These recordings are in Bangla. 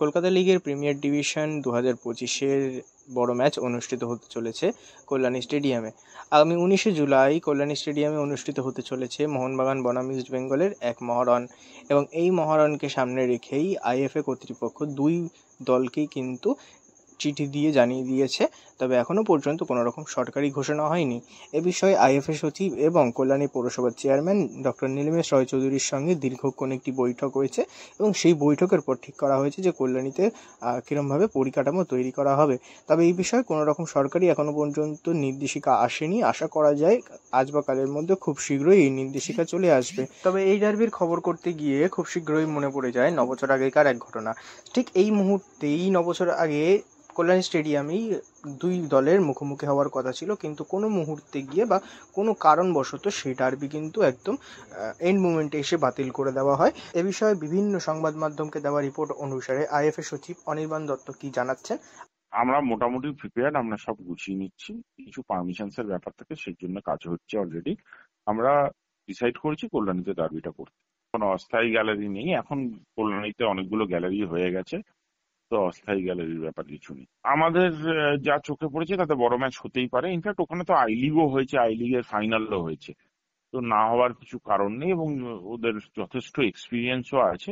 কলকাতা লিগের প্রিমিয়ার ডিভিশন 2025-এর বড় ম্যাচ অনুষ্ঠিত হতে চলেছে কল্যাণী স্টেডিয়ামে। আগামী 19শে জুলাই কল্যাণী স্টেডিয়ামে অনুষ্ঠিত হতে চলেছে মোহনবাগান বনাম ইস্ট বেঙ্গলের এক মহারণ, এবং এই মহারণকে সামনে রেখেই আইএফএ কর্তৃপক্ষ দুই দলকেই কিন্তু চিঠি দিয়ে জানিয়ে দিয়েছে, তবে এখনও পর্যন্ত কোনো রকম সরকারি ঘোষণা হয়নি। এ বিষয়ে আইএফএ সচিব এবং কল্যাণী পৌরসভার চেয়ারম্যান ডক্টর নীলিমেশ রয়চৌধুরীর সঙ্গে দীর্ঘক্ষণ একটি বৈঠক হয়েছে, এবং সেই বৈঠকের পর ঠিক করা হয়েছে যে কল্যাণীতে কীরমভাবে পরিকাঠামো তৈরি করা হবে। তবে এই বিষয়ে কোনো রকম সরকারি এখনও পর্যন্ত নির্দেশিকা আসেনি। আশা করা যায় আজ বা কালের মধ্যে খুব শীঘ্রই এই নির্দেশিকা চলে আসবে। তবে এই ডার্বির খবর করতে গিয়ে খুব শীঘ্রই মনে পড়ে যায় 9 বছর আগেকার এক ঘটনা। ঠিক এই মুহূর্তেই 9 বছর আগে কল্যাণী স্টেডিয়ামেই দুই দলের মুখোমুখি হওয়ার কথা ছিল, কিন্তু কোনো মুহূর্তে গিয়ে বা কোনো কারণবশত সেই ডার্বি কিন্তু একদম এন্ড মুমেন্টে এসে বাতিল করে দেওয়া হয়। এ বিষয়ে বিভিন্ন সংবাদ মাধ্যমকে দেওয়া রিপোর্ট অনুসারে আইএফএ সচিব অনির্বাণ দত্ত কি জানাচ্ছেন? আমরা মোটামুটি প্রিপেয়ার্ড, আমরা সব গুছিয়ে নিচ্ছি। কিছু পারমিশনস এর ব্যাপার থাকে, সেই জন্য কাজ হচ্ছে অলরেডি। আমরা ডিসাইড করেছি কল্যাণীতে ডার্বিটা করতে। কোনো অস্থায়ী গ্যালারি নেই এখন, কল্যাণীতে অনেকগুলো গ্যালারি হয়ে গেছে, তো অস্থায়ী গ্যালারির ব্যাপার কিছু নেই। আমাদের যা চোখে পড়েছে তাতে বড় ম্যাচ হতেই পারে। ইনফ্যাক্ট ওখানে তো আই লিগও হয়েছে, আই লিগের ফাইনালও হয়েছে, তো না হওয়ার কিছু কারণ নেই, এবং ওদের যথেষ্ট এক্সপিরিয়েন্সও আছে।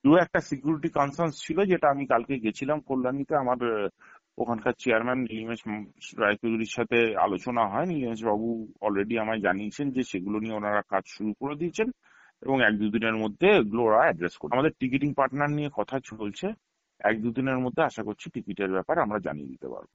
দু একটা সিকিউরিটি কনসার্ন ছিল, যেটা আমি কালকে গেছিলাম কল্যাণীতে, আমার ওখানকার চেয়ারম্যান নীলিমেশ রায়চৌধুরীর সাথে আলোচনা হয়। নীলিমেশ বাবু অলরেডি আমায় জানিয়েছেন যে সেগুলো নিয়ে ওনারা কাজ শুরু করে দিয়েছেন, এবং এক দুদিনের মধ্যে এগুলো ওরা অ্যাড্রেস করবে। আমাদের টিকিটিং পার্টনার নিয়ে কথা চলছে, এক দুদিনের মধ্যে আশা করছি টিকিটের ব্যাপার আমরা জানিয়ে দিতে পারবো।